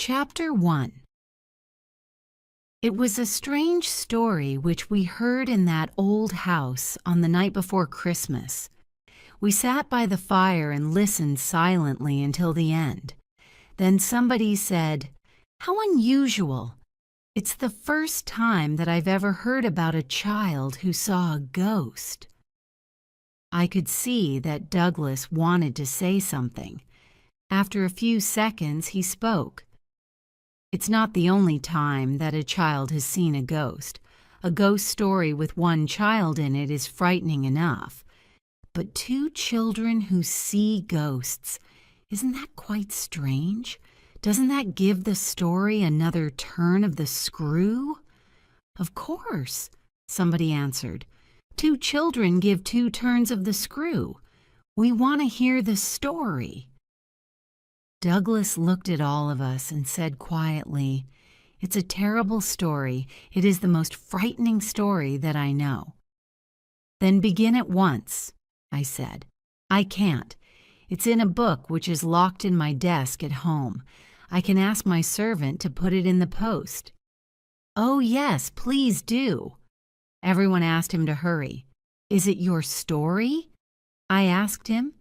Chapter 1. It was a strange story which we heard in that old house on the night before Christmas. We sat by the fire and listened silently until the end. Then somebody said, "How unusual! It's the first time that I've ever heard about a child who saw a ghost." I could see that Douglas wanted to say something. After a few seconds, he spoke. It's not the only time that a child has seen a ghost. A ghost story with one child in it is frightening enough. But two children who see ghosts, isn't that quite strange? Doesn't that give the story another turn of the screw? "Of course," somebody answered. "Two children give two turns of the screw. We want to hear the story." Douglas looked at all of us and said quietly, "It's a terrible story. It is the most frightening story that I know." "Then begin at once," I said. "I can't. It's in a book which is locked in my desk at home. I can ask my servant to put it in the post." "Oh, yes, please do." Everyone asked him to hurry. "Is it your story?" I asked him.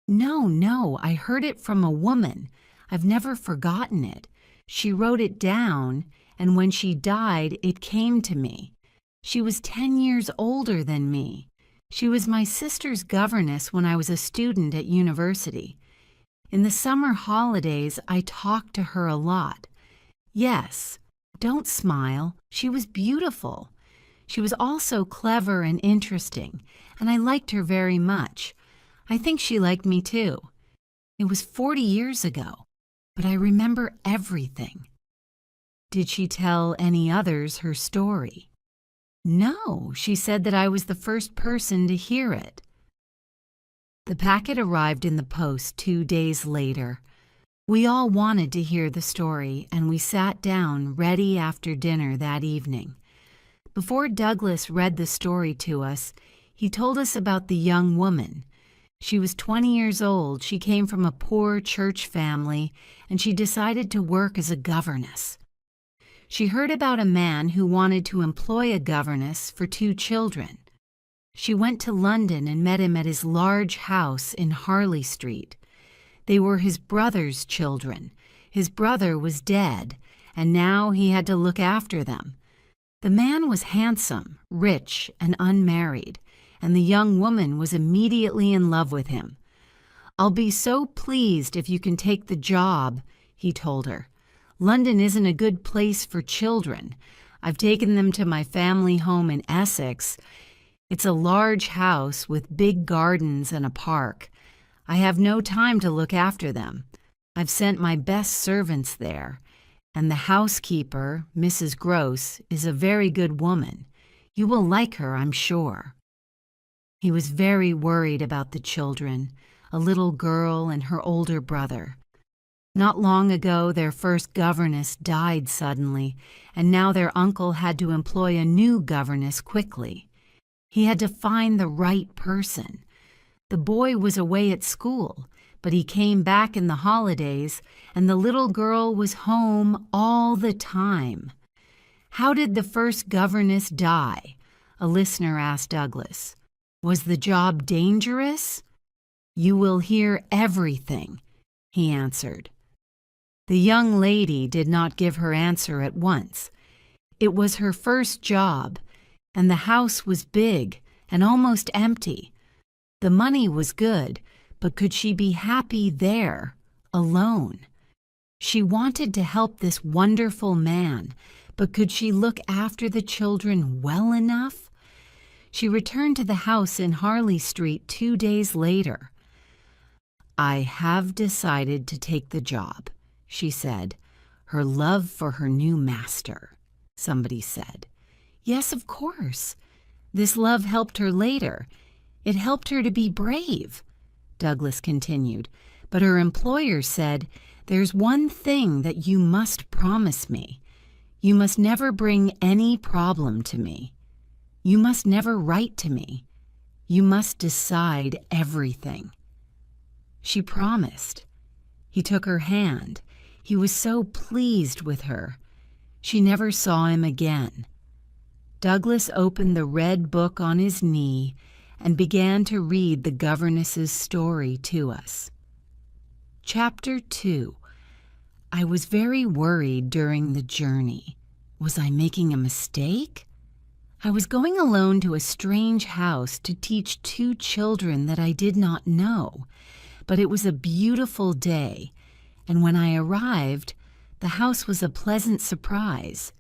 No, I heard it from a woman. I've never forgotten it. She wrote it down, and when she died, it came to me. She was 10 years older than me. She was my sister's governess when I was a student at university. In the summer holidays, I talked to her a lot. Yes, don't smile. She was beautiful. She was also clever and interesting, and I liked her very much. I think she liked me too. It was 40 years ago, but I remember everything. Did she tell any others her story? No, she said that I was the first person to hear it. The packet arrived in the post 2 days later. We all wanted to hear the story, and we sat down ready after dinner that evening. Before Douglas read the story to us, he told us about the young woman. She was 20 years old, she came from a poor church family, and she decided to work as a governess. She heard about a man who wanted to employ a governess for 2 children. She went to London and met him at his large house in Harley Street. They were his brother's children. His brother was dead, and now he had to look after them. The man was handsome, rich, and unmarried, and the young woman was immediately in love with him. "I'll be so pleased if you can take the job," he told her. "London isn't a good place for children. I've taken them to my family home in Essex. It's a large house with big gardens and a park. I have no time to look after them. I've sent my best servants there, and the housekeeper, Mrs. Gross, is a very good woman. You will like her, I'm sure." He was very worried about the children, a little girl and her older brother. Not long ago, their first governess died suddenly, and now their uncle had to employ a new governess quickly. He had to find the right person. The boy was away at school, but he came back in the holidays, and the little girl was home all the time. "How did the first governess die?" a listener asked Douglas. "Was the job dangerous?" "You will hear everything," he answered. The young lady did not give her answer at once. It was her first job, and the house was big and almost empty. The money was good, but could she be happy there, alone? She wanted to help this wonderful man, but could she look after the children well enough? She returned to the house in Harley Street 2 days later. "I have decided to take the job," she said. "Her love for her new master," somebody said. "Yes, of course. This love helped her later. It helped her to be brave," Douglas continued. "But her employer said, 'There's one thing that you must promise me. You must never bring any problem to me. You must never write to me. You must decide everything.'" She promised. He took her hand. He was so pleased with her. She never saw him again. Douglas opened the red book on his knee and began to read the governess's story to us. Chapter 2. I was very worried during the journey. Was I making a mistake? I was going alone to a strange house to teach 2 children that I did not know, but it was a beautiful day, and when I arrived, the house was a pleasant surprise.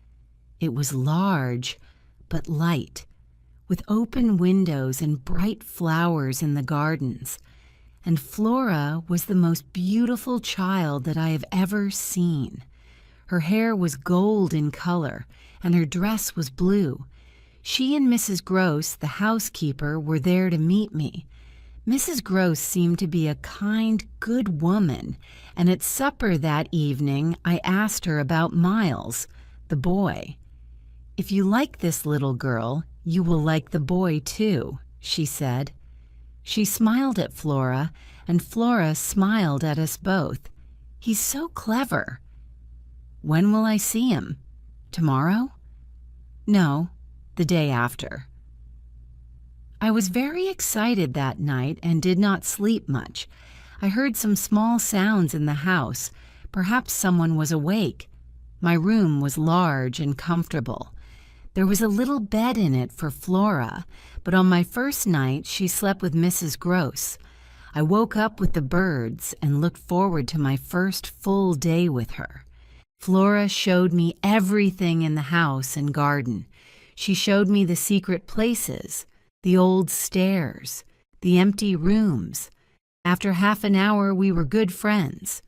It was large, but light, with open windows and bright flowers in the gardens, and Flora was the most beautiful child that I have ever seen. Her hair was gold in color, and her dress was blue. She and Mrs. Gross, the housekeeper, were there to meet me. Mrs. Gross seemed to be a kind, good woman, and at supper that evening I asked her about Miles, the boy. "If you like this little girl, you will like the boy too," she said. She smiled at Flora, and Flora smiled at us both. "He's so clever." "When will I see him? Tomorrow?" "No, the day after." I was very excited that night and did not sleep much. I heard some small sounds in the house. Perhaps someone was awake. My room was large and comfortable. There was a little bed in it for Flora, but on my first night she slept with Mrs. Gross. I woke up with the birds and looked forward to my first full day with her. Flora showed me everything in the house and garden. She showed me the secret places, the old stairs, the empty rooms. After half an hour, we were good friends.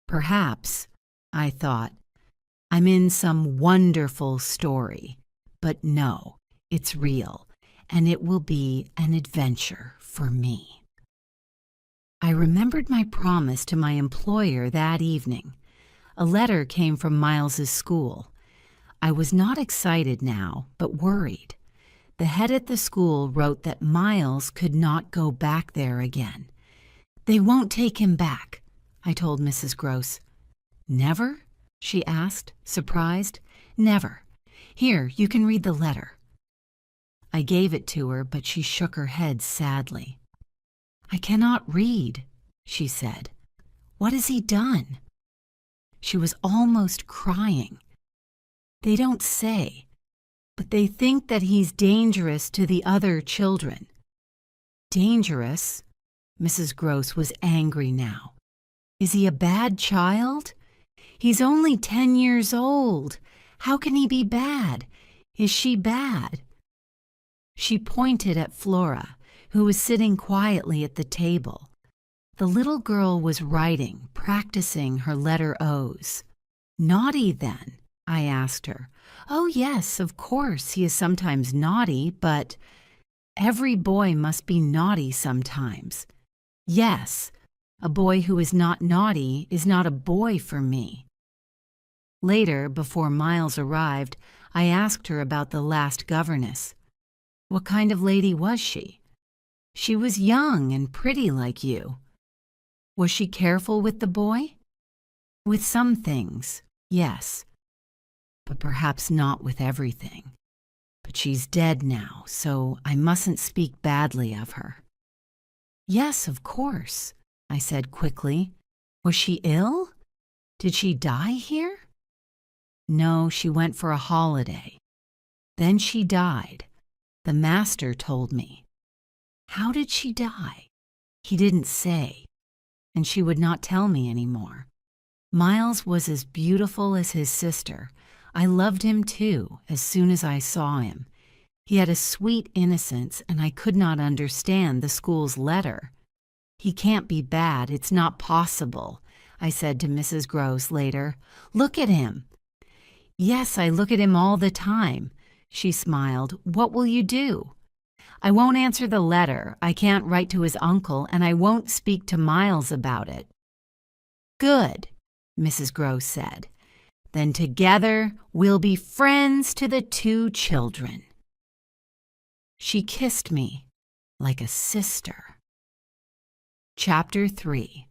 Perhaps, I thought, I'm in some wonderful story. But no, it's real, and it will be an adventure for me. I remembered my promise to my employer that evening. A letter came from Miles's school. I was not excited now, but worried. The head at the school wrote that Miles could not go back there again. "They won't take him back," I told Mrs. Gross. "Never?" she asked, surprised. "Never. Here, you can read the letter." I gave it to her, but she shook her head sadly. "I cannot read," she said. "What has he done?" She was almost crying. "They don't say, but they think that he's dangerous to the other children." "Dangerous?" Mrs. Gross was angry now. "Is he a bad child? He's only 10 years old. How can he be bad? Is she bad?" She pointed at Flora, who was sitting quietly at the table. The little girl was writing, practicing her letter O's. "Naughty, then?" I asked her. "Oh, yes, of course, he is sometimes naughty, but every boy must be naughty sometimes. Yes, a boy who is not naughty is not a boy for me." Later, before Miles arrived, I asked her about the last governess. "What kind of lady was she?" "She was young and pretty like you." "Was she careful with the boy?" "With some things, yes, but perhaps not with everything. But she's dead now, so I mustn't speak badly of her." "Yes, of course," I said quickly. "Was she ill? Did she die here?" "No, she went for a holiday. Then she died. The master told me." "How did she die?" "He didn't say, and she would not tell me anymore. Miles was as beautiful as his sister. I loved him too, as soon as I saw him. He had a sweet innocence, and I could not understand the school's letter. "He can't be bad, it's not possible," I said to Mrs. Gross later. "Look at him." "Yes, I look at him all the time." She smiled. "What will you do?" "I won't answer the letter. I can't write to his uncle, and I won't speak to Miles about it." "Good," Mrs. Gross said. "Then together we'll be friends to the 2 children." She kissed me like a sister. Chapter 3.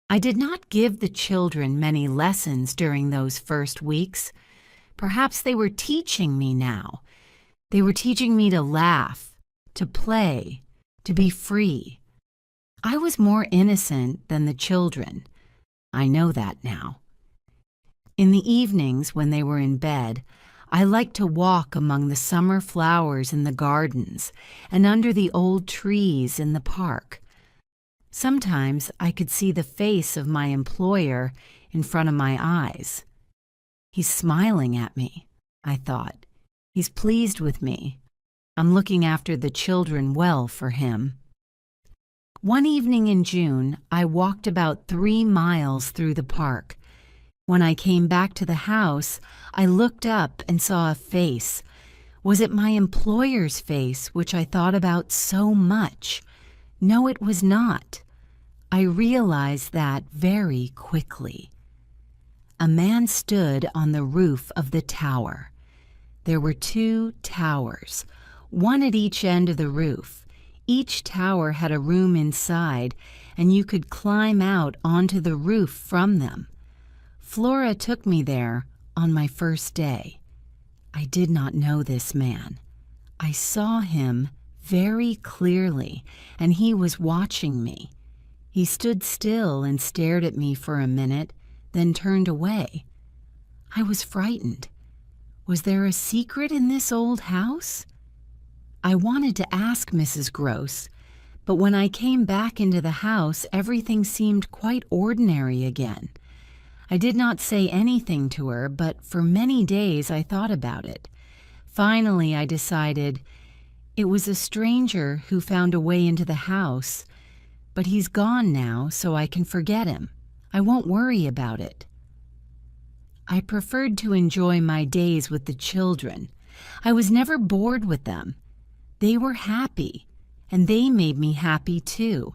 I did not give the children many lessons during those first weeks. Perhaps they were teaching me now. They were teaching me to laugh, to play, to be free. I was more innocent than the children. I know that now. In the evenings when they were in bed, I liked to walk among the summer flowers in the gardens and under the old trees in the park. Sometimes I could see the face of my employer in front of my eyes. He's smiling at me, I thought. He's pleased with me. I'm looking after the children well for him. One evening in June, I walked about 3 miles through the park. When I came back to the house, I looked up and saw a face. Was it my employer's face, which I thought about so much? No, it was not. I realized that very quickly. A man stood on the roof of the tower. There were 2 towers, one at each end of the roof. Each tower had a room inside, and you could climb out onto the roof from them. Flora took me there on my first day. I did not know this man. I saw him very clearly, and he was watching me. He stood still and stared at me for a minute, then turned away. I was frightened. Was there a secret in this old house? I wanted to ask Mrs. Gross, but when I came back into the house, everything seemed quite ordinary again. I did not say anything to her, but for many days I thought about it. Finally, I decided it was a stranger who found a way into the house, but he's gone now, so I can forget him. I won't worry about it. I preferred to enjoy my days with the children. I was never bored with them. They were happy, and they made me happy too.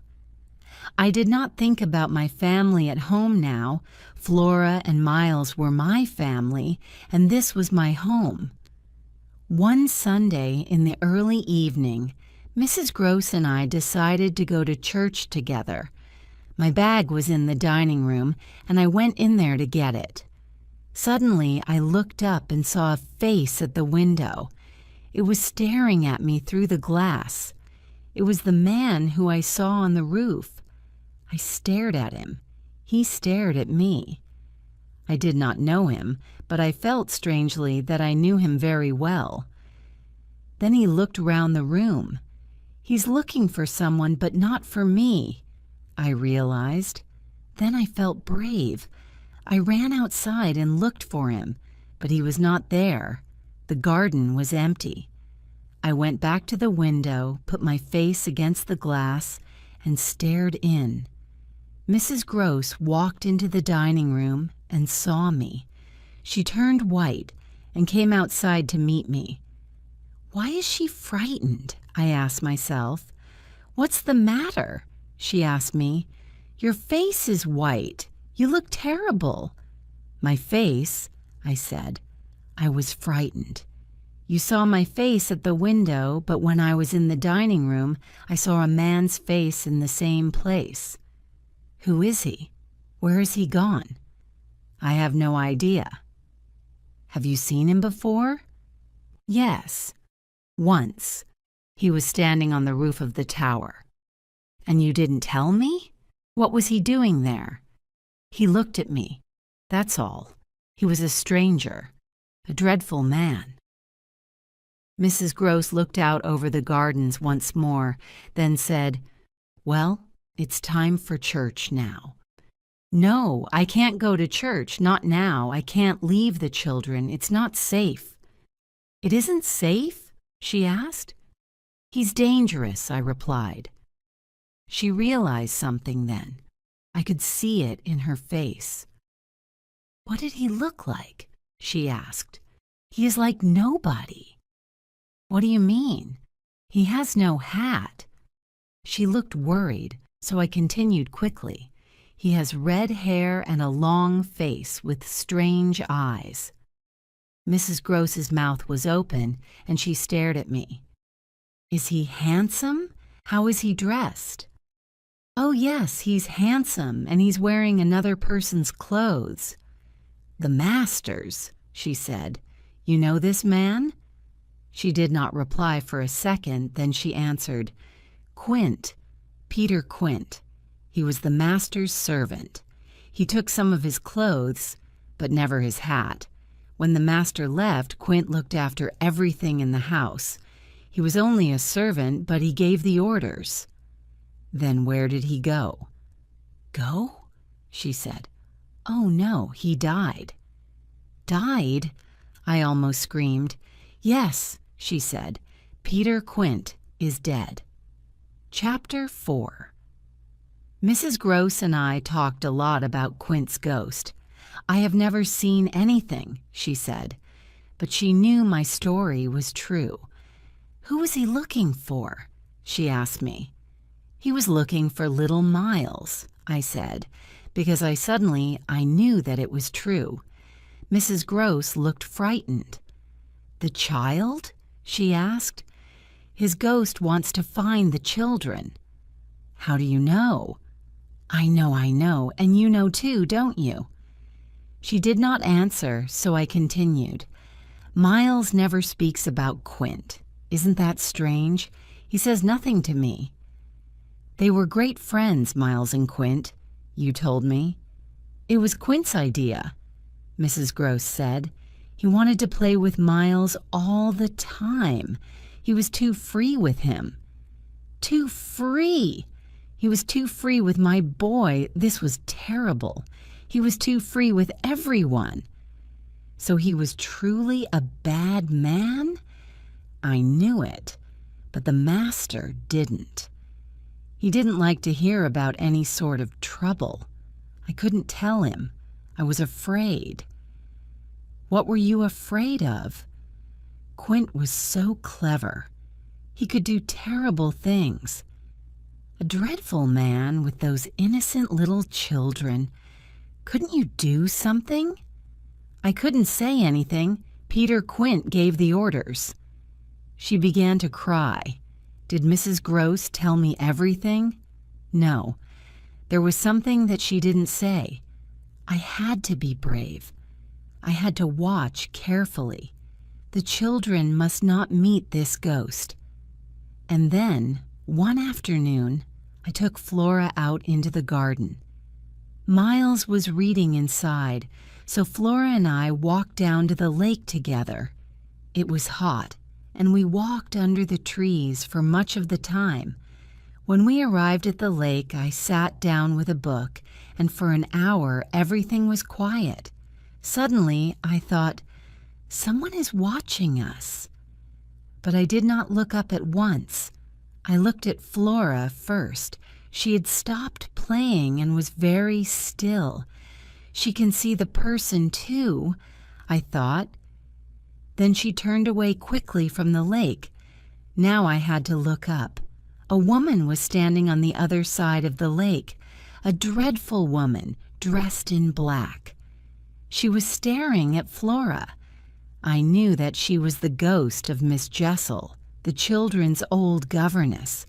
I did not think about my family at home now. Flora and Miles were my family, and this was my home. One Sunday in the early evening, Mrs. Gross and I decided to go to church together. My bag was in the dining room, and I went in there to get it. Suddenly, I looked up and saw a face at the window. It was staring at me through the glass. It was the man who I saw on the roof. I stared at him. He stared at me. I did not know him, but I felt strangely that I knew him very well. Then he looked round the room. He's looking for someone, but not for me, I realized. Then I felt brave. I ran outside and looked for him, but he was not there. The garden was empty. I went back to the window, put my face against the glass, and stared in. Mrs. Gross walked into the dining room and saw me. She turned white and came outside to meet me. Why is she frightened? I asked myself. What's the matter? She asked me. Your face is white. You look terrible. My face, I said. I was frightened. You saw my face at the window, but when I was in the dining room, I saw a man's face in the same place. Who is he? Where has he gone? I have no idea. Have you seen him before? Yes, once. He was standing on the roof of the tower. And you didn't tell me? What was he doing there? He looked at me. That's all. He was a stranger, a dreadful man. Mrs. Gross looked out over the gardens once more, then said, Well, it's time for church now. No, I can't go to church, not now. I can't leave the children. It's not safe. It isn't safe? She asked. He's dangerous, I replied. She realized something then. I could see it in her face. What did he look like? She asked. He is like nobody. What do you mean? He has no hat. She looked worried, so I continued quickly. He has red hair and a long face with strange eyes. Mrs. Gross's mouth was open, and she stared at me. Is he handsome? How is he dressed? Oh, yes, he's handsome and he's wearing another person's clothes. The master's, she said. You know this man? She did not reply for a second, then she answered, Quint, Peter Quint. He was the master's servant. He took some of his clothes, but never his hat. When the master left, Quint looked after everything in the house. He was only a servant, but he gave the orders. Then where did he go? Go? She said. Oh no, he died. Died? I almost screamed. Yes, she said. Peter Quint is dead. Chapter 4. Mrs. Gross and I talked a lot about Quint's ghost. I have never seen anything, she said, but she knew my story was true. Who was he looking for? She asked me. He was looking for little Miles, I said, because I knew that it was true. Mrs. Gross looked frightened. The child? She asked. His ghost wants to find the children. How do you know? I know, and you know too, don't you? She did not answer, so I continued. Miles never speaks about Quint. Isn't that strange? He says nothing to me. They were great friends, Miles and Quint, you told me. It was Quint's idea, Mrs. Gross said. He wanted to play with Miles all the time. He was too free with him. Too free! He was too free with my boy. This was terrible. He was too free with everyone. So he was truly a bad man? I knew it, but the master didn't. He didn't like to hear about any sort of trouble. I couldn't tell him. I was afraid. What were you afraid of? Quint was so clever. He could do terrible things. A dreadful man with those innocent little children. Couldn't you do something? I couldn't say anything. Peter Quint gave the orders. She began to cry. Did Mrs. Gross tell me everything? No. There was something that she didn't say. I had to be brave. I had to watch carefully. The children must not meet this ghost. And then, one afternoon, I took Flora out into the garden. Miles was reading inside, so Flora and I walked down to the lake together. It was hot, and we walked under the trees for much of the time. When we arrived at the lake, I sat down with a book, and for an hour everything was quiet. Suddenly, I thought, someone is watching us. But I did not look up at once. I looked at Flora first. She had stopped playing and was very still. She can see the person too, I thought. Then she turned away quickly from the lake. Now I had to look up. A woman was standing on the other side of the lake, a dreadful woman dressed in black. She was staring at Flora. I knew that she was the ghost of Miss Jessel, the children's old governess.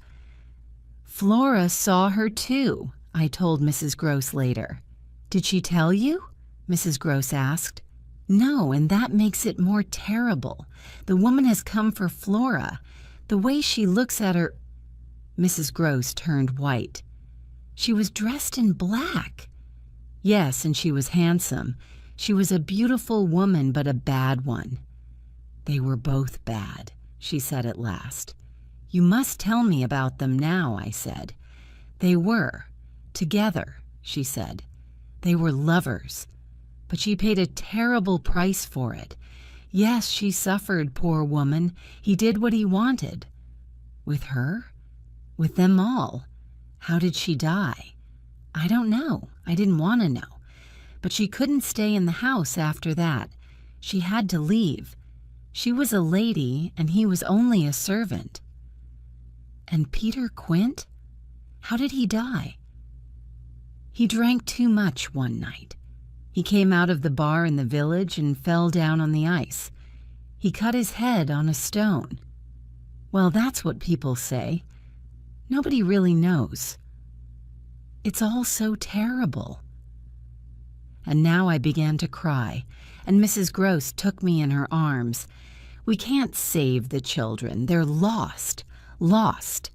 Flora saw her too, I told Mrs. Gross later. Did she tell you? Mrs. Gross asked. No, and that makes it more terrible. The woman has come for Flora. The way she looks at her... Mrs. Gross turned white. She was dressed in black. Yes, and she was handsome. She was a beautiful woman, but a bad one. They were both bad, she said at last. You must tell me about them now, I said. They were. Together, she said. They were lovers. But she paid a terrible price for it. Yes, she suffered, poor woman. He did what he wanted. With her? With them all. How did she die? I don't know. I didn't want to know. But she couldn't stay in the house after that. She had to leave. She was a lady, and he was only a servant. And Peter Quint? How did he die? He drank too much one night. He came out of the bar in the village and fell down on the ice. He cut his head on a stone. Well, that's what people say. Nobody really knows. It's all so terrible." And now I began to cry, and Mrs. Gross took me in her arms. "We can't save the children. They're lost, lost."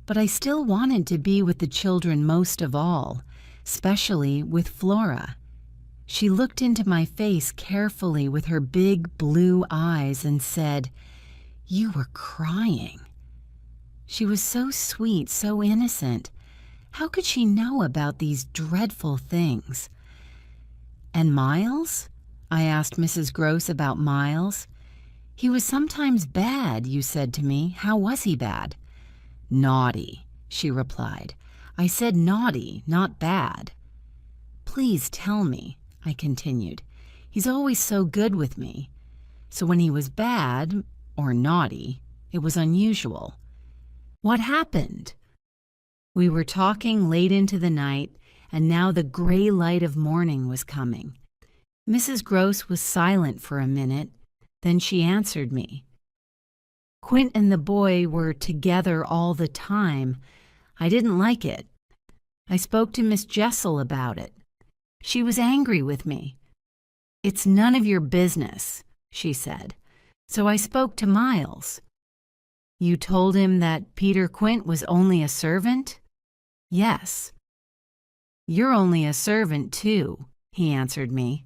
But I still wanted to be with the children most of all, especially with Flora. She looked into my face carefully with her big blue eyes and said, "You were crying." She was so sweet, so innocent. How could she know about these dreadful things? "And Miles?" I asked Mrs. Gross about Miles. "He was sometimes bad, you said to me. How was he bad?" "Naughty," she replied. "I said naughty, not bad." "Please tell me," I continued. "He's always so good with me. So when he was bad, or naughty, it was unusual. What happened?" We were talking late into the night, and now the gray light of morning was coming. Mrs. Gross was silent for a minute. Then she answered me. "Quint and the boy were together all the time. I didn't like it. I spoke to Miss Jessel about it. She was angry with me. 'It's none of your business,' she said. So I spoke to Miles." "You told him that Peter Quint was only a servant?" "Yes." "You're only a servant, too," he answered me.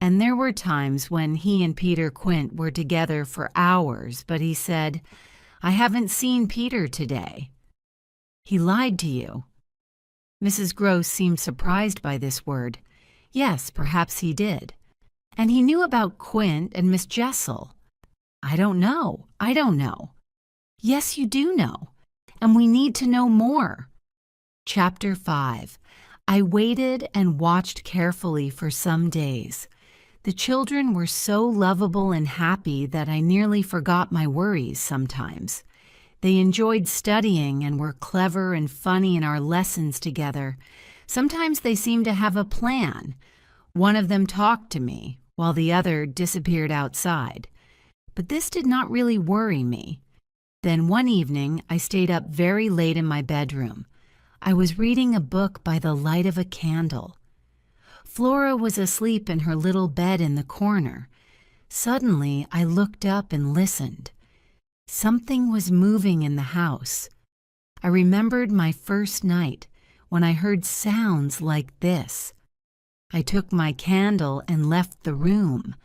And there were times when he and Peter Quint were together for hours, but he said, "I haven't seen Peter today." "He lied to you?" Mrs. Gross seemed surprised by this word. "Yes, perhaps he did." "And he knew about Quint and Miss Jessel." I don't know. "Yes, you do know. And we need to know more." Chapter 5. I waited and watched carefully for some days. The children were so lovable and happy that I nearly forgot my worries sometimes. They enjoyed studying and were clever and funny in our lessons together. Sometimes they seemed to have a plan. One of them talked to me, while the other disappeared outside. But this did not really worry me. Then one evening, I stayed up very late in my bedroom. I was reading a book by the light of a candle. Flora was asleep in her little bed in the corner. Suddenly, I looked up and listened. Something was moving in the house. I remembered my first night when I heard sounds like this. I took my candle and left the room.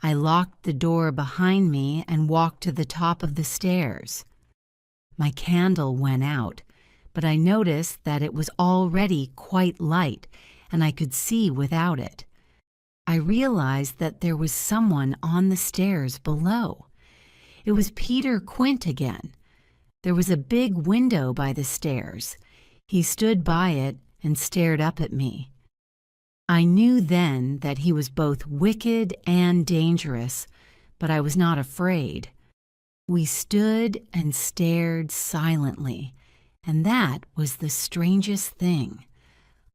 I locked the door behind me and walked to the top of the stairs. My candle went out, but I noticed that it was already quite light and I could see without it. I realized that there was someone on the stairs below. It was Peter Quint again. There was a big window by the stairs. He stood by it and stared up at me. I knew then that he was both wicked and dangerous, but I was not afraid. We stood and stared silently, and that was the strangest thing.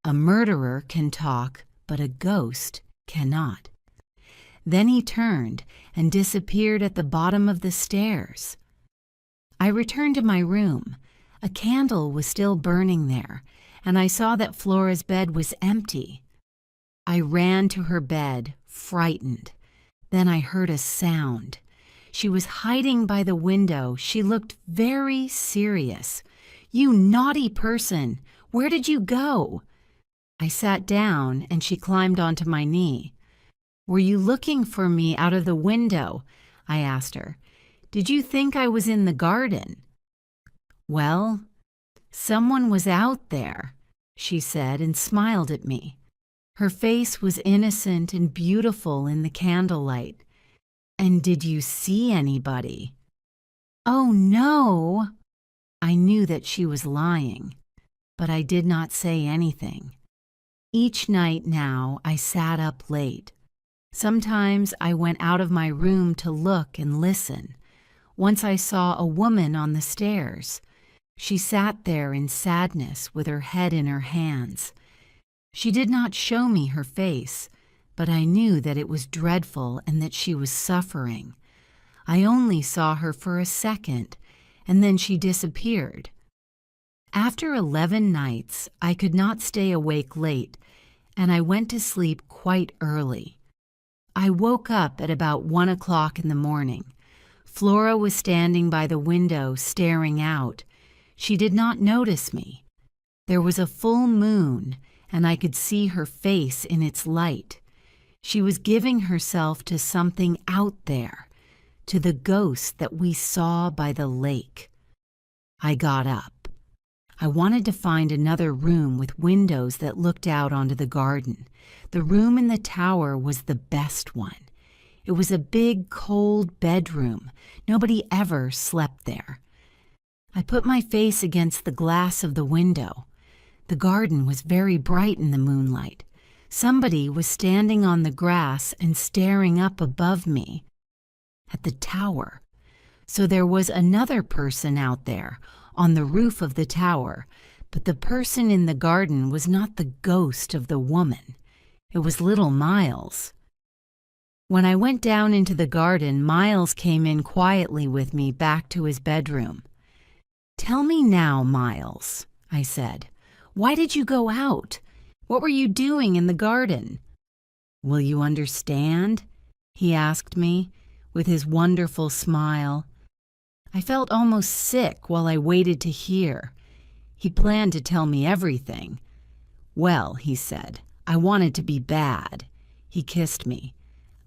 A murderer can talk, but a ghost cannot. Then he turned and disappeared at the bottom of the stairs. I returned to my room. A candle was still burning there, and I saw that Flora's bed was empty. I ran to her bed, frightened. Then I heard a sound. She was hiding by the window. She looked very serious. "You naughty person! Where did you go?" I sat down, and she climbed onto my knee. "Were you looking for me out of the window?" I asked her. "Did you think I was in the garden?" "Well, someone was out there," she said and smiled at me. Her face was innocent and beautiful in the candlelight. "And did you see anybody?" "Oh, no." I knew that she was lying, but I did not say anything. Each night now I sat up late. Sometimes I went out of my room to look and listen. Once I saw a woman on the stairs. She sat there in sadness with her head in her hands. She did not show me her face, but I knew that it was dreadful and that she was suffering. I only saw her for a second, and then she disappeared. After 11 nights, I could not stay awake late, and I went to sleep quite early. I woke up at about 1 o'clock in the morning. Flora was standing by the window staring out. She did not notice me. There was a full moon, and I could see her face in its light. She was giving herself to something out there, to the ghost that we saw by the lake. I got up. I wanted to find another room with windows that looked out onto the garden. The room in the tower was the best one. It was a big, cold bedroom. Nobody ever slept there. I put my face against the glass of the window. The garden was very bright in the moonlight. Somebody was standing on the grass and staring up above me at the tower. So there was another person out there on the roof of the tower, but the person in the garden was not the ghost of the woman. It was little Miles. When I went down into the garden, Miles came in quietly with me back to his bedroom. "Tell me now, Miles," I said. "Why did you go out? What were you doing in the garden?" "Will you understand?" he asked me, with his wonderful smile. I felt almost sick while I waited to hear. He planned to tell me everything. "Well," he said, "I wanted to be bad." He kissed me.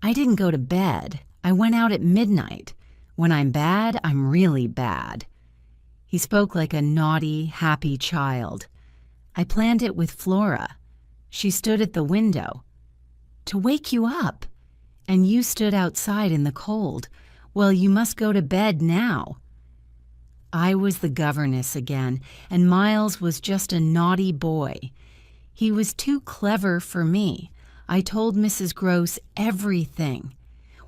"I didn't go to bed. I went out at midnight. When I'm bad, I'm really bad." He spoke like a naughty, happy child. "I planned it with Flora. She stood at the window." "To wake you up. And you stood outside in the cold. Well, you must go to bed now." I was the governess again, and Miles was just a naughty boy. He was too clever for me. I told Mrs. Gross everything.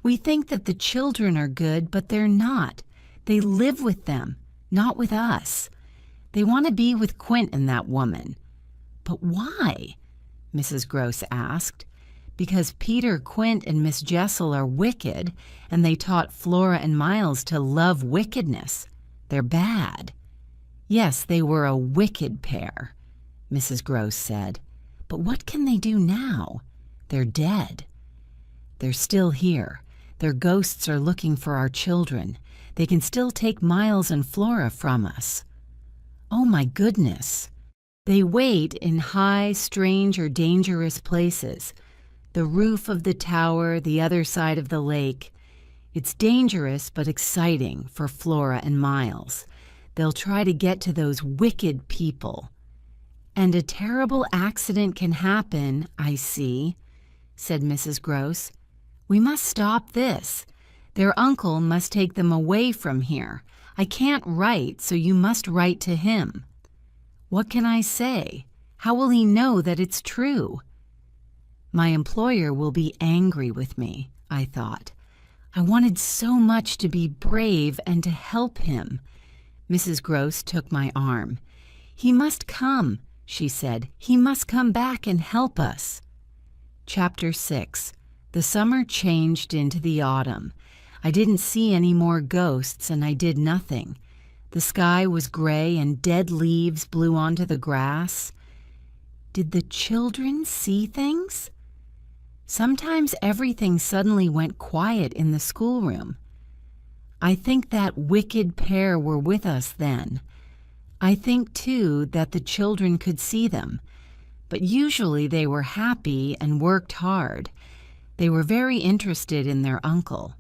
We think that the children are good, but they're not. They live with them, not with us. They want to be with Quint and that woman. "But why?" Mrs. Gross asked. "Because Peter, Quint, and Miss Jessel are wicked, and they taught Flora and Miles to love wickedness. They're bad." "Yes, they were a wicked pair," Mrs. Gross said. "But what can they do now? They're dead." "They're still here. Their ghosts are looking for our children. They can still take Miles and Flora from us." "Oh, my goodness." "They wait in high, strange, or dangerous places. The roof of the tower, the other side of the lake. It's dangerous but exciting for Flora and Miles. They'll try to get to those wicked people." "And a terrible accident can happen, I see," said Mrs. Gross. "We must stop this. Their uncle must take them away from here. I can't write, so you must write to him." "What can I say? How will he know that it's true?" My employer will be angry with me, I thought. I wanted so much to be brave and to help him. Mrs. Gross took my arm. "He must come," she said. "He must come back and help us." Chapter 6. The summer changed into the autumn. I didn't see any more ghosts, and I did nothing. The sky was gray and dead leaves blew onto the grass. Did the children see things? Sometimes everything suddenly went quiet in the schoolroom. I think that wicked pair were with us then. I think, too, that the children could see them, but usually they were happy and worked hard. They were very interested in their uncle.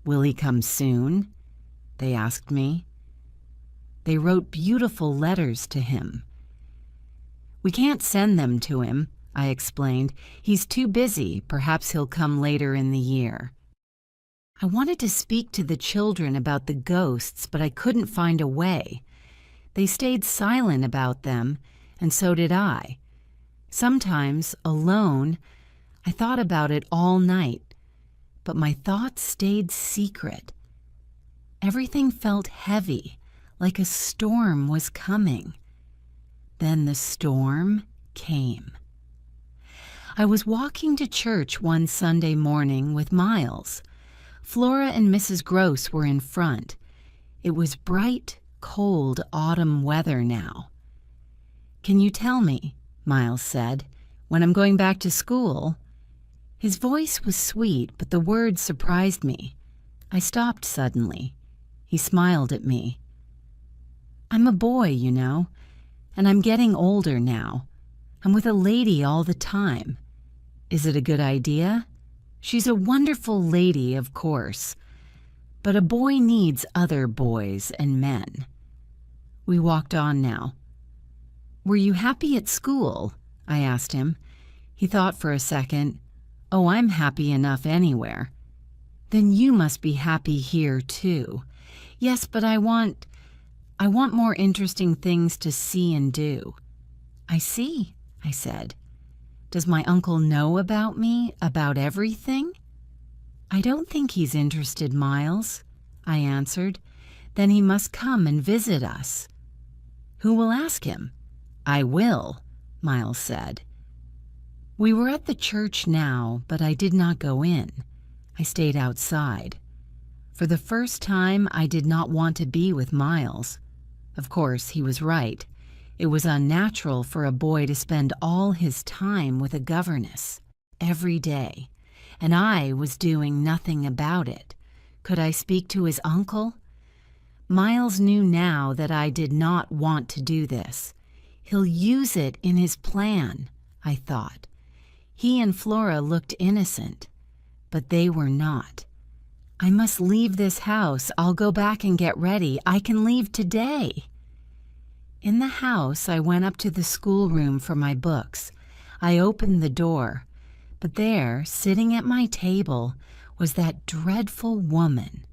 "Will he come soon?" they asked me. They wrote beautiful letters to him. "We can't send them to him," I explained. "He's too busy. Perhaps he'll come later in the year." I wanted to speak to the children about the ghosts, but I couldn't find a way. They stayed silent about them, and so did I. Sometimes, alone, I thought about it all night, but my thoughts stayed secret. Everything felt heavy, like a storm was coming. Then the storm came. I was walking to church one Sunday morning with Miles. Flora and Mrs. Gross were in front. It was bright, cold autumn weather now. "Can you tell me," Miles said, "when I'm going back to school?" His voice was sweet, but the words surprised me. I stopped suddenly. He smiled at me. "I'm a boy, you know, and I'm getting older now. I'm with a lady all the time. Is it a good idea? She's a wonderful lady, of course, but a boy needs other boys and men." We walked on now. "Were you happy at school?" I asked him. He thought for a second. "Oh, I'm happy enough anywhere." "Then you must be happy here, too." "Yes, but I want more interesting things to see and do." "I see," I said. "Does my uncle know about me, about everything?" "I don't think he's interested, Miles," I answered. "Then he must come and visit us." "Who will ask him?" "I will," Miles said. We were at the church now, but I did not go in. I stayed outside. For the first time, I did not want to be with Miles. Of course, he was right. It was unnatural for a boy to spend all his time with a governess every day, and I was doing nothing about it. Could I speak to his uncle? Miles knew now that I did not want to do this. He'll use it in his plan, I thought. He and Flora looked innocent, but they were not. "I must leave this house. I'll go back and get ready. I can leave today." In the house, I went up to the schoolroom for my books. I opened the door, but there, sitting at my table, was that dreadful woman,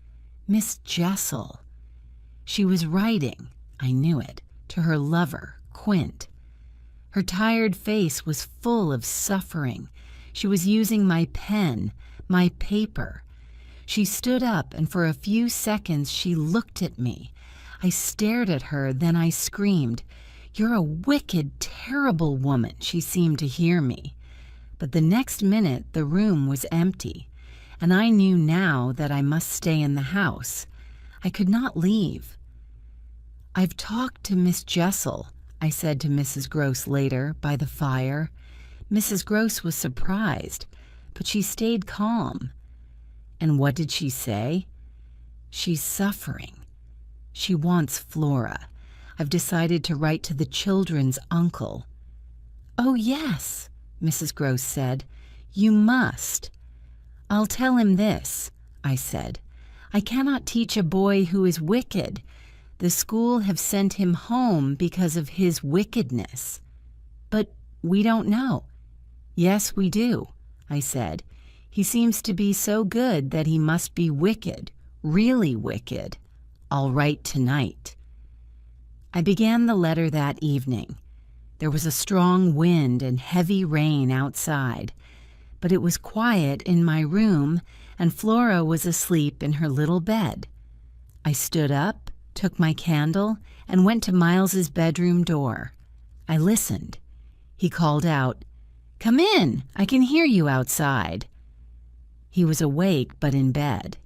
Miss Jessel. She was writing, I knew it, to her lover, Quint. Her tired face was full of suffering. She was using my pen, my paper. She stood up, and for a few seconds she looked at me. I stared at her, then I screamed. "You're a wicked, terrible woman," she seemed to hear me. But the next minute the room was empty, and I knew now that I must stay in the house. I could not leave. "I've talked to Miss Jessel," I said to Mrs. Gross later, by the fire. Mrs. Gross was surprised, but she stayed calm. "And what did she say?" "She's suffering. She wants Flora. I've decided to write to the children's uncle." "Oh, yes," Mrs. Gross said. "You must." "I'll tell him this," I said. "I cannot teach a boy who is wicked. The school have sent him home because of his wickedness." "But we don't know." "Yes, we do," I said. "He seems to be so good that he must be wicked, really wicked. I'll write tonight." I began the letter that evening. There was a strong wind and heavy rain outside, but it was quiet in my room, and Flora was asleep in her little bed. I stood up, took my candle, and went to Miles's bedroom door. I listened. He called out, "Come in, I can hear you outside." He was awake but in bed.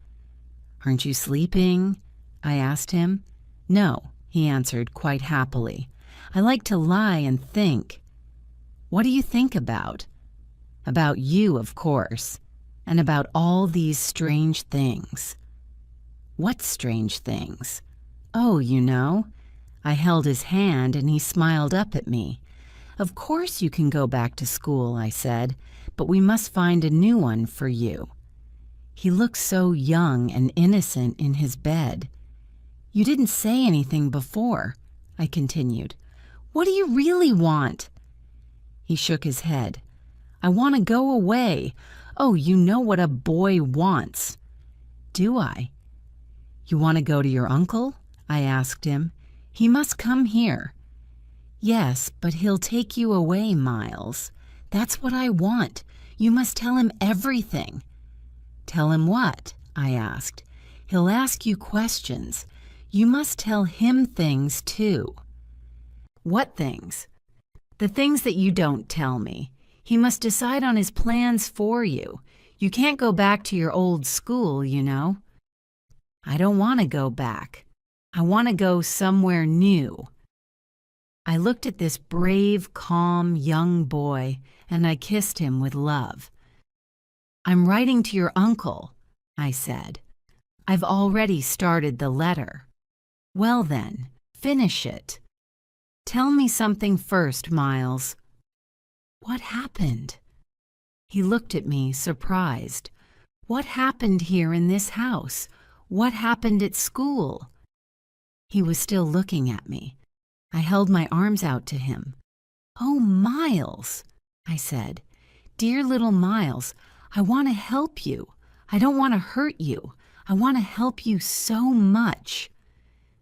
"Aren't you sleeping?" I asked him. "No," he answered quite happily. "I like to lie and think." "What do you think about?" "About you, of course, and about all these strange things." "What strange things?" "Oh, you know." I held his hand and he smiled up at me. "Of course you can go back to school," I said, "but we must find a new one for you." He looked so young and innocent in his bed. "You didn't say anything before," I continued. "What do you really want?" He shook his head. "I want to go away. Oh, you know what a boy wants." "Do I?" "You want to go to your uncle?" I asked him. "He must come here." "Yes, but he'll take you away, Miles. That's what I want. You must tell him everything." "Tell him what?" I asked. "He'll ask you questions. You must tell him things, too." "What things?" "The things that you don't tell me. He must decide on his plans for you. You can't go back to your old school, you know." "I don't want to go back." I want to go somewhere new." I looked at this brave, calm, young boy, and I kissed him with love. "I'm writing to your uncle," I said. "I've already started the letter." "Well then, finish it." "Tell me something first, Miles." "What happened?" He looked at me, surprised. "What happened here in this house? What happened at school?" He was still looking at me. I held my arms out to him. "Oh, Miles," I said. "Dear little Miles, I want to help you. I don't want to hurt you. I want to help you so much."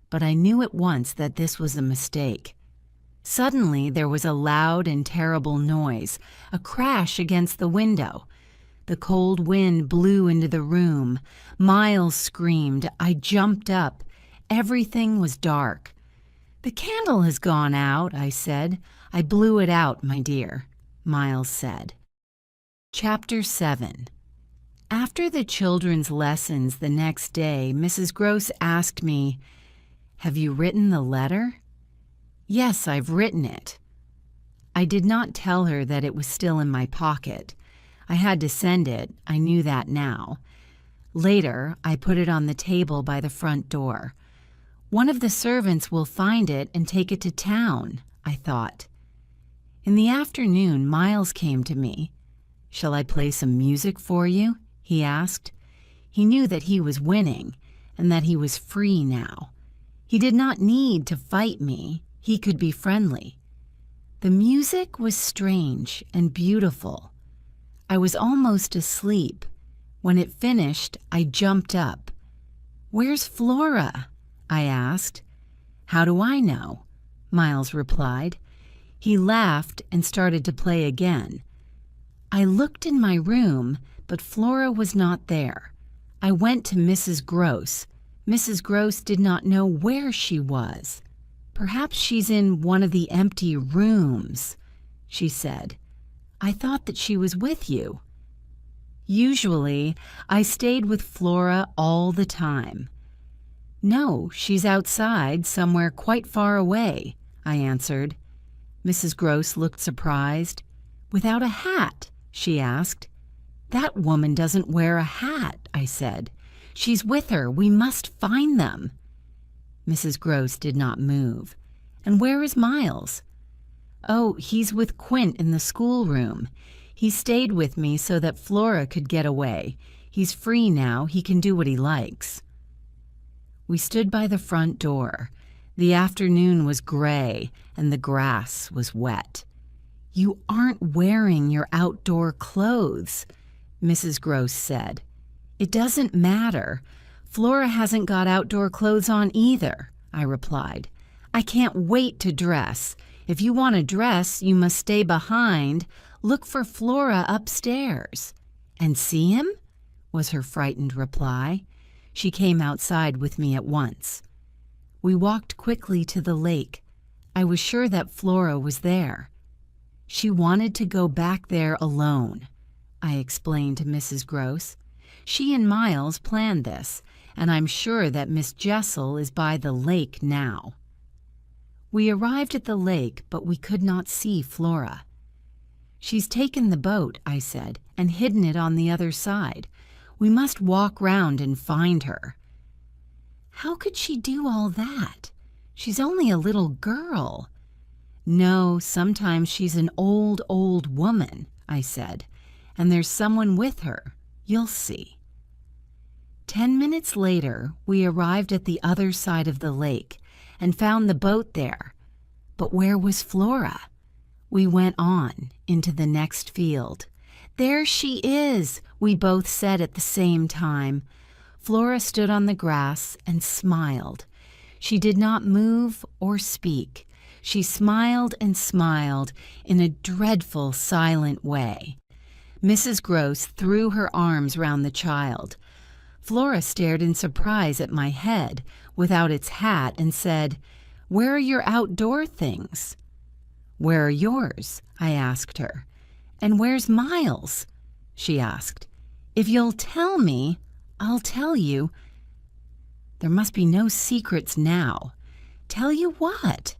But I knew at once that this was a mistake. Suddenly there was a loud and terrible noise, a crash against the window. The cold wind blew into the room. Miles screamed. I jumped up. Everything was dark. "The candle has gone out," I said. "I blew it out, my dear," Miles said. Chapter 7. After the children's lessons the next day, Mrs. Gross asked me, "Have you written the letter?" "Yes, I've written it." I did not tell her that it was still in my pocket. I had to send it, I knew that now. Later, I put it on the table by the front door. One of the servants will find it and take it to town, I thought. In the afternoon, Miles came to me. "Shall I play some music for you?" he asked. He knew that he was winning and that he was free now. He did not need to fight me. He could be friendly. The music was strange and beautiful. I was almost asleep. When it finished, I jumped up. "Where's Flora?" I asked. "How do I know?" Miles replied. He laughed and started to play again. I looked in my room, but Flora was not there. I went to Mrs. Gross. Mrs. Gross did not know where she was. "Perhaps she's in one of the empty rooms," she said. "I thought that she was with you." Usually, I stayed with Flora all the time. "No, she's outside, somewhere quite far away," I answered. Mrs. Gross looked surprised. "Without a hat?" she asked. "That woman doesn't wear a hat," I said. "She's with her. We must find them." Mrs. Gross did not move. "And where is Miles?" "Oh, he's with Quint in the schoolroom. He stayed with me so that Flora could get away. He's free now. He can do what he likes." We stood by the front door. The afternoon was gray and the grass was wet. "You aren't wearing your outdoor clothes," Mrs. Gross said. "It doesn't matter. Flora hasn't got outdoor clothes on either," I replied. "I can't wait to dress. If you want to dress, you must stay behind. Look for Flora upstairs." "And see him?" was her frightened reply. She came outside with me at once. We walked quickly to the lake. I was sure that Flora was there. She wanted to go back there alone, I explained to Mrs. Gross. "She and Miles planned this, and I'm sure that Miss Jessel is by the lake now." We arrived at the lake, but we could not see Flora. "She's taken the boat," I said, "and hidden it on the other side. We must walk round and find her." "How could she do all that? She's only a little girl." "No, sometimes she's an old woman," I said, "and there's someone with her. You'll see." 10 minutes later, we arrived at the other side of the lake and found the boat there. But where was Flora? We went on into the next field. "There she is," we both said at the same time. Flora stood on the grass and smiled. She did not move or speak. She smiled and smiled in a dreadful, silent way. Mrs. Gross threw her arms round the child. Flora stared in surprise at my head without its hat and said, "Where are your outdoor things?" "Where are yours?" I asked her. "And where's Miles?" she asked. "If you'll tell me, I'll tell you." There must be no secrets now. Tell you what?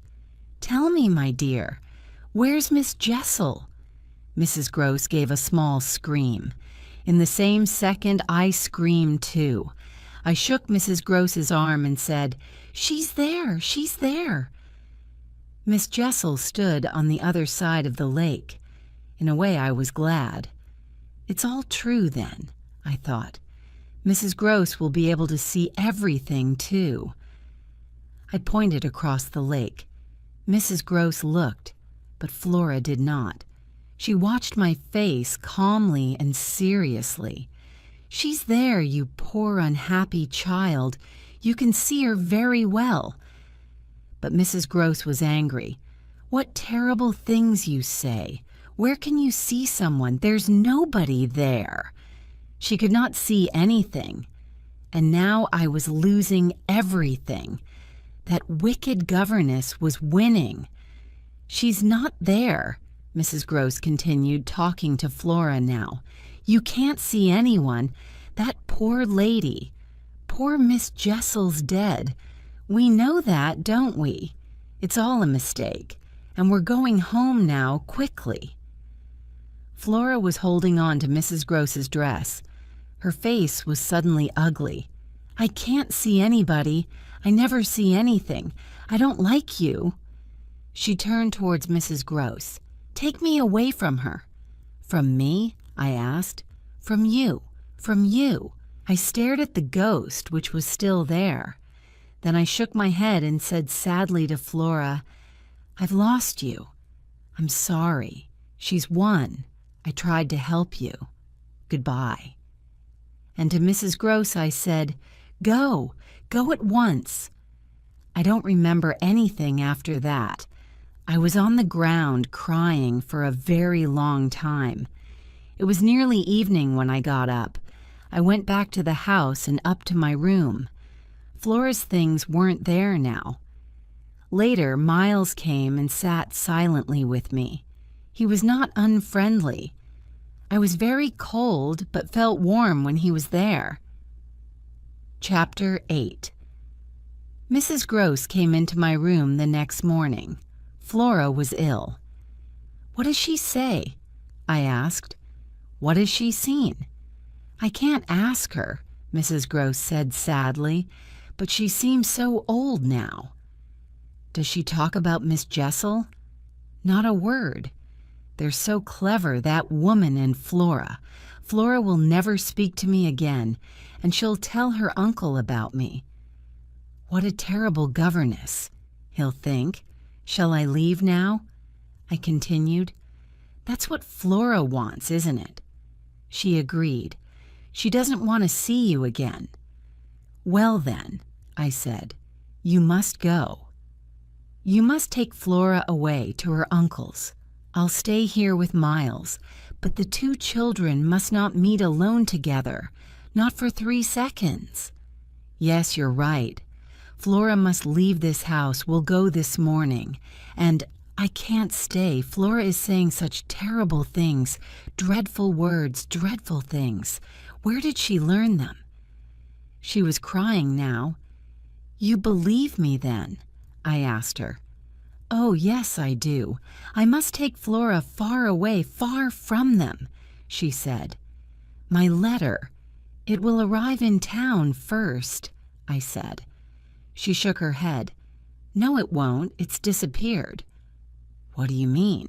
Tell me, my dear. Where's Miss Jessel? Mrs. Gross gave a small scream. In the same second, I screamed too. I shook Mrs. Gross's arm and said, "She's there, she's there." Miss Jessel stood on the other side of the lake. In a way, I was glad. It's all true, then, I thought. Mrs. Gross will be able to see everything, too. I pointed across the lake. Mrs. Gross looked, but Flora did not. She watched my face calmly and seriously. "She's there, you poor unhappy child. You can see her very well." But Mrs. Gross was angry. "What terrible things you say. Where can you see someone? There's nobody there." She could not see anything. And now I was losing everything. That wicked governess was winning. "She's not there," Mrs. Gross continued, talking to Flora now. "You can't see anyone. That poor lady. Poor Miss Jessel's dead. We know that, don't we? It's all a mistake. And we're going home now, quickly." Flora was holding on to Mrs. Gross's dress. Her face was suddenly ugly. "I can't see anybody. I never see anything. I don't like you." She turned towards Mrs. Gross. "Take me away from her." "From me?" I asked. "From you. From you." I stared at the ghost, which was still there. Then I shook my head and said sadly to Flora, "I've lost you. I'm sorry. She's won. I tried to help you. Goodbye." And to Mrs. Gross I said, "Go. Go at once." I don't remember anything after that. I was on the ground crying for a very long time. It was nearly evening when I got up. I went back to the house and up to my room. Flora's things weren't there now. Later, Miles came and sat silently with me. He was not unfriendly. I was very cold, but felt warm when he was there. Chapter 8. Mrs. Gross came into my room the next morning. Flora was ill. "What does she say?" I asked. "What has she seen?" "I can't ask her," Mrs. Gross said sadly, "but she seems so old now." "Does she talk about Miss Jessel?" "Not a word. They're so clever, that woman and Flora. Flora will never speak to me again, and she'll tell her uncle about me. What a terrible governess, he'll think. Shall I leave now?" I continued. "That's what Flora wants, isn't it?" She agreed. "She doesn't want to see you again." "Well then," I said, "you must go. You must take Flora away to her uncle's. I'll stay here with Miles, but the two children must not meet alone together, not for 3 seconds. Yes, you're right. Flora must leave this house. We'll go this morning. And I can't stay. Flora is saying such terrible things, dreadful words, dreadful things. Where did she learn them?" She was crying now. "You believe me then?" I asked her. "Oh, yes, I do. I must take Flora far away, far from them," she said. "My letter. It will arrive in town first," I said. She shook her head. "No, it won't. It's disappeared." "What do you mean?"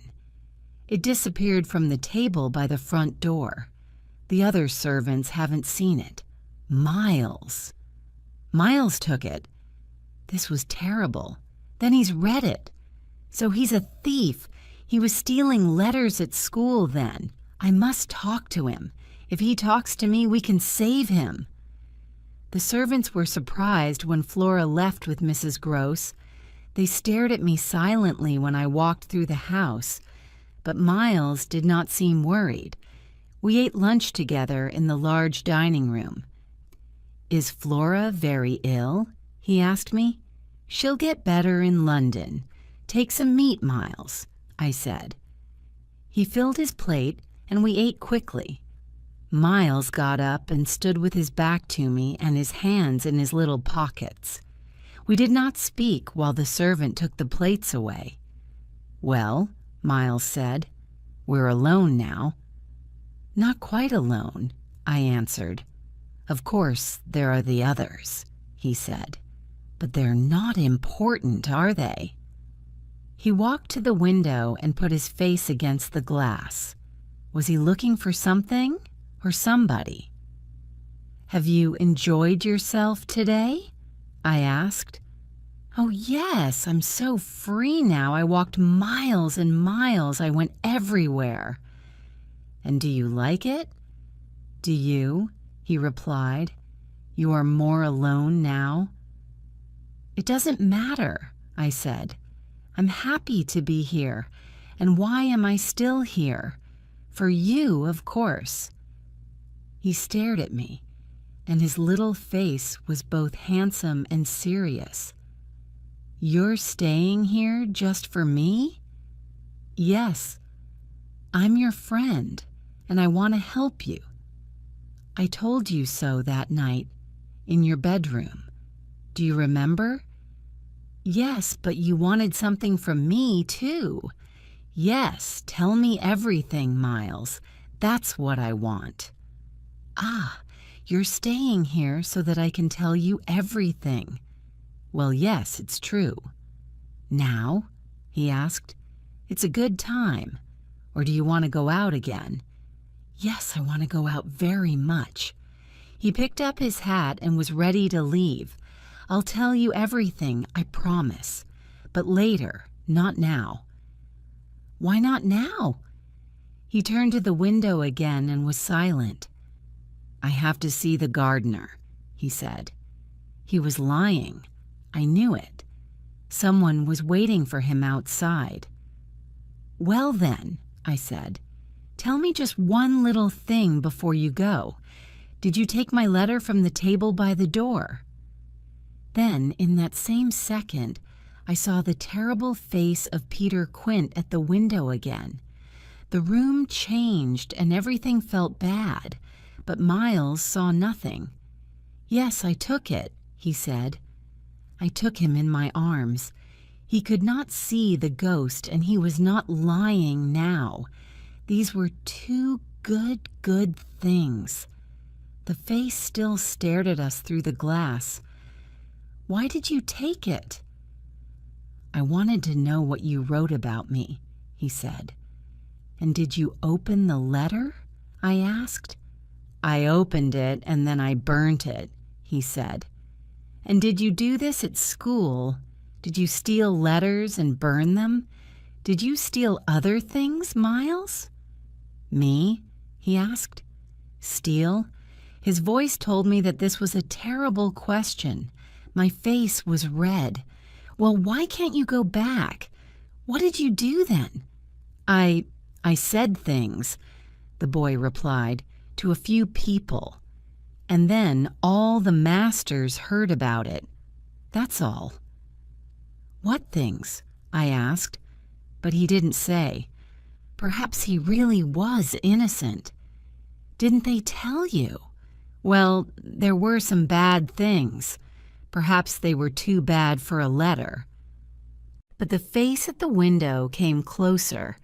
"It disappeared from the table by the front door. The other servants haven't seen it. Miles. Miles took it." This was terrible. "Then he's read it. So he's a thief. He was stealing letters at school then. I must talk to him. If he talks to me, we can save him." The servants were surprised when Flora left with Mrs. Gross. They stared at me silently when I walked through the house, but Miles did not seem worried. We ate lunch together in the large dining room. "Is Flora very ill?" he asked me. "She'll get better in London. Take some meat, Miles," I said. He filled his plate, and we ate quickly. Miles got up and stood with his back to me and his hands in his little pockets. We did not speak while the servant took the plates away. "Well," Miles said, "we're alone now." "Not quite alone," I answered. "Of course, there are the others," he said. "But they're not important, are they?" He walked to the window and put his face against the glass. Was he looking for something or somebody? "Have you enjoyed yourself today?" I asked. "Oh yes, I'm so free now. I walked miles and miles. I went everywhere." "And do you like it?" "Do you?" he replied. "You are more alone now?" "It doesn't matter," I said. "I'm happy to be here. And why am I still here? For you, of course." He stared at me, and his little face was both handsome and serious. "You're staying here just for me?" "Yes. I'm your friend, and I want to help you. I told you so that night, in your bedroom. Do you remember?" "Yes, but you wanted something from me, too." "Yes, tell me everything, Miles. That's what I want." "Ah, you're staying here so that I can tell you everything." "Well, yes, it's true." "Now?" he asked. "It's a good time. Or do you want to go out again?" "Yes, I want to go out very much." He picked up his hat and was ready to leave. "I'll tell you everything, I promise. But later, not now." "Why not now?" He turned to the window again and was silent. "I have to see the gardener," he said. He was lying. I knew it. Someone was waiting for him outside. "Well then," I said, "tell me just one little thing before you go. Did you take my letter from the table by the door?" Then, in that same second, I saw the terrible face of Peter Quint at the window again. The room changed and everything felt bad, but Miles saw nothing. "Yes, I took it," he said. I took him in my arms. He could not see the ghost, and he was not lying now. These were two good things. The face still stared at us through the glass. "Why did you take it?" "I wanted to know what you wrote about me," he said. "And did you open the letter?" I asked. "I opened it and then I burnt it," he said. "And did you do this at school? Did you steal letters and burn them? Did you steal other things, Miles?" "Me?" he asked. "Steal?" His voice told me that this was a terrible question. My face was red. "Well, why can't you go back? What did you do then?" I said things," the boy replied, "to a few people. And then all the masters heard about it. That's all." "What things?" I asked, but he didn't say. Perhaps he really was innocent. "Didn't they tell you?" "Well, there were some bad things. Perhaps they were too bad for a letter." But the face at the window came closer.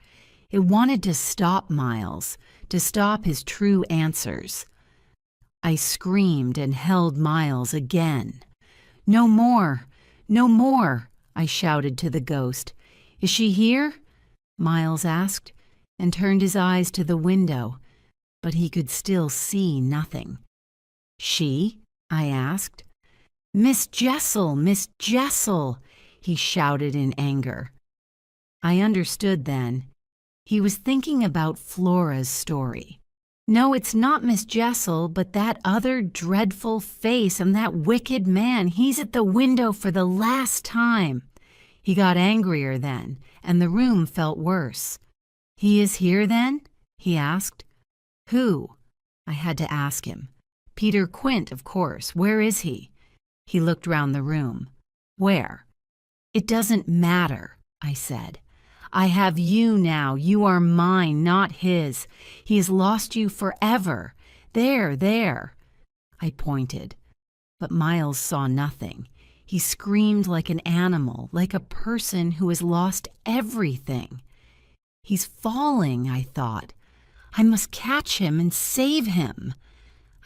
It wanted to stop Miles, to stop his true answers. I screamed and held Miles again. "No more! No more!" I shouted to the ghost. "Is she here?" Miles asked, and turned his eyes to the window, but he could still see nothing. "She?" I asked. "Miss Jessel! Miss Jessel!" he shouted in anger. I understood then. He was thinking about Flora's story. "No, it's not Miss Jessel, but that other dreadful face and that wicked man. He's at the window for the last time." He got angrier then, and the room felt worse. "He is here then?" he asked. "Who?" I had to ask him. "Peter Quint, of course. Where is he?" He looked round the room. "Where?" "It doesn't matter," I said. "I have you now. You are mine, not his. He has lost you forever. There, there. I pointed, but Miles saw nothing. He screamed like an animal, like a person who has lost everything. He's falling, I thought. I must catch him and save him.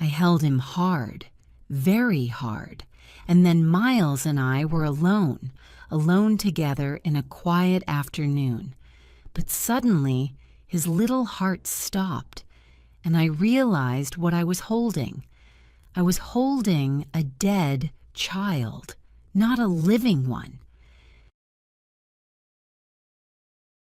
I held him hard, very hard, and then Miles and I were alone together in a quiet afternoon. But suddenly, his little heart stopped, and I realized what I was holding. I was holding a dead child, not a living one.